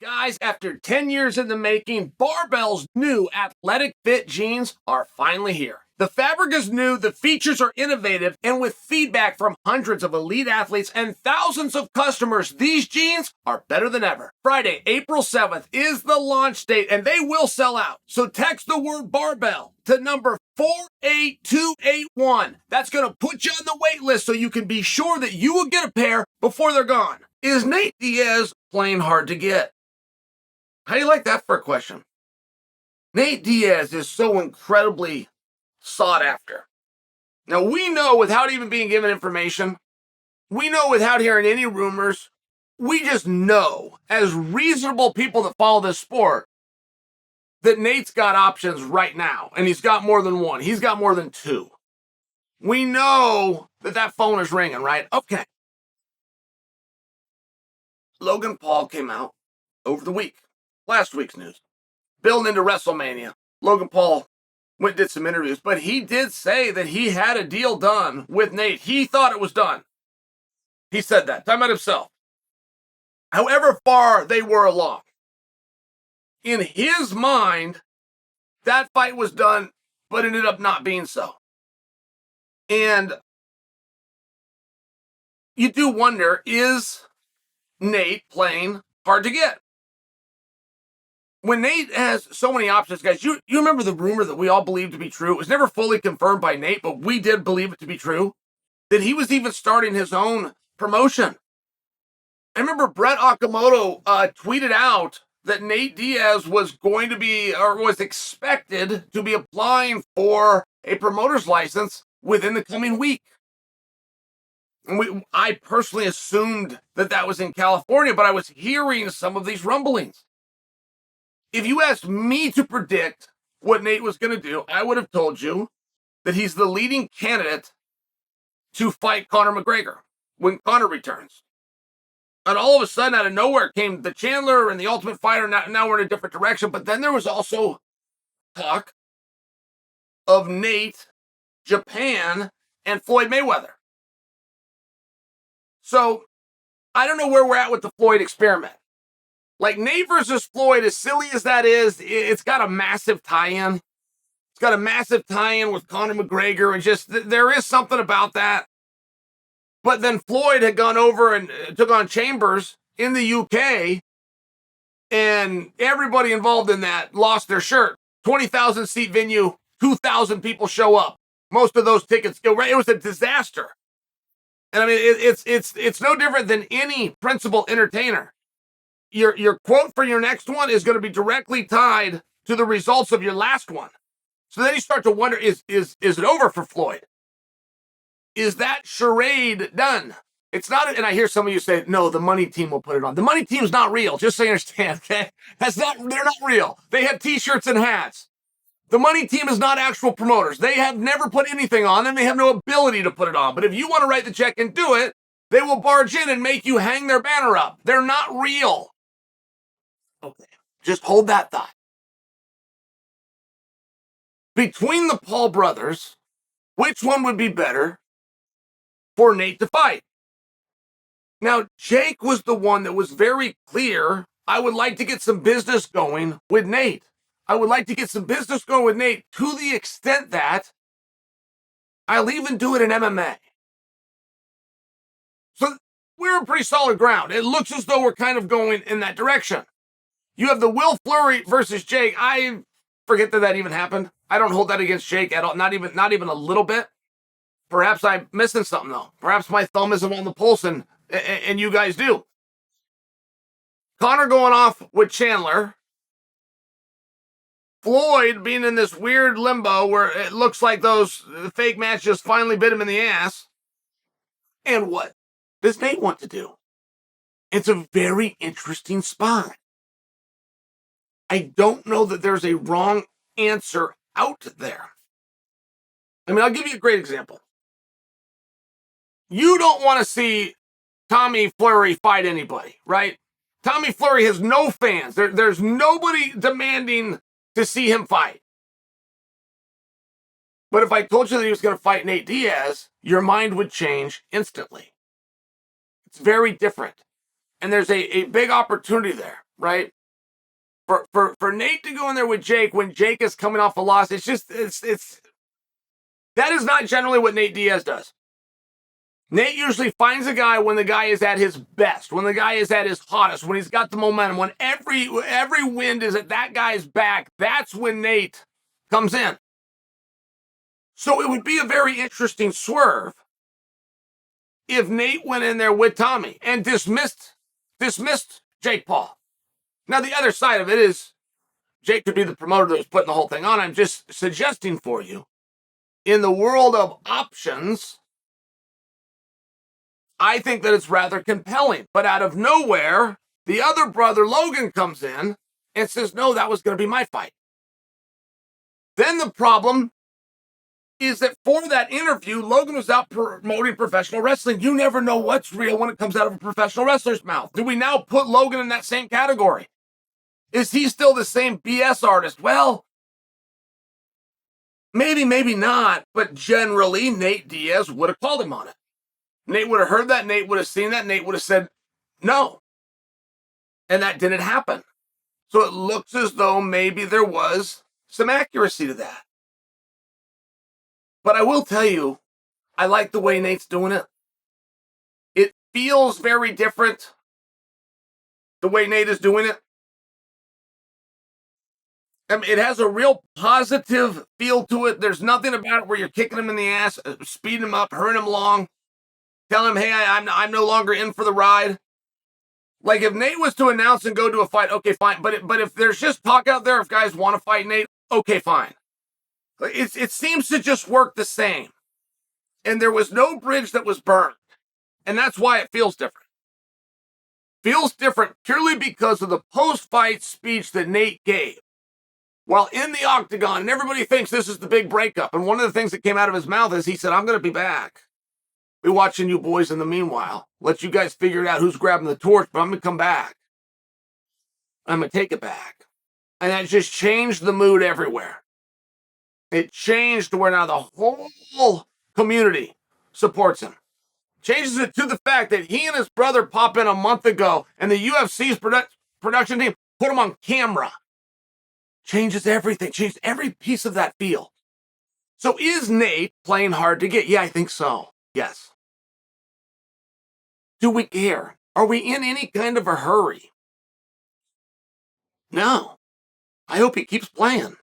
Guys, after 10 years in the making, Barbell's new athletic fit jeans are finally here. The fabric is new, the features are innovative, and with feedback from hundreds of elite athletes and thousands of customers, these jeans are better than ever. Friday, April 7th is the launch date, and they will sell out. So text the word Barbell to number 48281. That's going to put you on the wait list so you can be sure that you will get a pair before they're gone. Is Nate Diaz playing hard to get? How do you like that for a question? Nate Diaz is so incredibly sought after. Now, we know without even being given information, we know without hearing any rumors, we just know as reasonable people that follow this sport that Nate's got options right now, and he's got more than one. He's got more than two. We know that phone is ringing, right? Okay. Logan Paul came out over the week. Last week's news. Building into WrestleMania. Logan Paul went and did some interviews, but he did say that he had a deal done with Nate. He thought it was done. He said that. Talking about himself. However far they were along. In his mind, that fight was done, but ended up not being so. And you do wonder, is Nate playing hard to get? When Nate has so many options, guys, you remember the rumor that we all believed to be true? It was never fully confirmed by Nate, but we did believe it to be true, that he was even starting his own promotion. I remember Brett Okamoto tweeted out that Nate Diaz was going to be, or was expected to be applying for a promoter's license within the coming week. And I personally assumed that was in California, but I was hearing some of these rumblings. If you asked me to predict what Nate was going to do, I would have told you that he's the leading candidate to fight Conor McGregor when Conor returns. And all of a sudden, out of nowhere, came the Chandler and the Ultimate Fighter. Now we're in a different direction. But then there was also talk of Nate, Japan, and Floyd Mayweather. So I don't know where we're at with the Floyd experiment. Like, Nate versus Floyd, as silly as that is, it's got a massive tie-in. It's got a massive tie-in with Conor McGregor, and just, there is something about that. But then Floyd had gone over and took on Chambers in the UK, and everybody involved in that lost their shirt. 20,000 seat venue, 2,000 people show up. Most of those tickets go right. It was a disaster. And I mean, it's no different than any principal entertainer. Your quote for your next one is going to be directly tied to the results of your last one. So then you start to wonder, is it over for Floyd? Is that charade done? It's not, and I hear some of you say, no, the money team will put it on. The money team's not real, just so you understand, okay? They're not real. They have t-shirts and hats. The money team is not actual promoters. They have never put anything on, and they have no ability to put it on. But if you want to write the check and do it, they will barge in and make you hang their banner up. They're not real. Okay, just hold that thought. Between the Paul brothers, which one would be better for Nate to fight? Now, Jake was the one that was very clear. I would like to get some business going with Nate. I would like to get some business going with Nate to the extent that I'll even do it in MMA. So we're on pretty solid ground. It looks as though we're kind of going in that direction. You have the Will Fleury versus Jake. I forget that even happened. I don't hold that against Jake at all. Not even a little bit. Perhaps I'm missing something, though. Perhaps my thumb isn't on the pulse, and you guys do. Conor going off with Chandler. Floyd being in this weird limbo where it looks like those fake matches finally bit him in the ass. And what does Nate want to do? It's a very interesting spot. I don't know that there's a wrong answer out there. I mean, I'll give you a great example. You don't want to see Tommy Fleury fight anybody, right? Tommy Fleury has no fans. There's nobody demanding to see him fight. But if I told you that he was going to fight Nate Diaz, your mind would change instantly. It's very different. And there's a big opportunity there. right? For Nate to go in there with Jake when Jake is coming off a loss, it's that is not generally what Nate Diaz does. Nate usually finds a guy when the guy is at his best, when the guy is at his hottest, when he's got the momentum, when every wind is at that guy's back. That's when Nate comes in. So it would be a very interesting swerve if Nate went in there with Tommy and dismissed Jake Paul. Now, the other side of it is Jake could be the promoter that was putting the whole thing on. I'm just suggesting for you, in the world of options, I think that it's rather compelling. But out of nowhere, the other brother, Logan, comes in and says, no, that was going to be my fight. Then the problem is that for that interview, Logan was out promoting professional wrestling. You never know what's real when it comes out of a professional wrestler's mouth. Do we now put Logan in that same category? Is he still the same BS artist? Well, maybe, maybe not. But generally, Nate Diaz would have called him on it. Nate would have heard that. Nate would have seen that. Nate would have said no. And that didn't happen. So it looks as though maybe there was some accuracy to that. But I will tell you, I like the way Nate's doing it. It feels very different the way Nate is doing it. I mean, it has a real positive feel to it. There's nothing about it where you're kicking him in the ass, speeding him up, hurrying him along, telling him, hey, I'm no longer in for the ride. Like if Nate was to announce and go to a fight, okay, fine. But if there's just talk out there, if guys want to fight Nate, okay, fine. It seems to just work the same. And there was no bridge that was burned. And that's why it feels different. Feels different purely because of the post-fight speech that Nate gave. While in the octagon, and everybody thinks this is the big breakup. And one of the things that came out of his mouth is he said, I'm going to be back. Be watching you boys in the meanwhile. Let you guys figure it out who's grabbing the torch, but I'm going to come back. I'm going to take it back. And that just changed the mood everywhere. It changed to where now the whole community supports him. Changes it to the fact that he and his brother pop in a month ago and the UFC's production team put him on camera. Changes everything. Changed every piece of that feel. So is Nate playing hard to get? Yeah, I think so. Yes. Do we care? Are we in any kind of a hurry? No. I hope he keeps playing.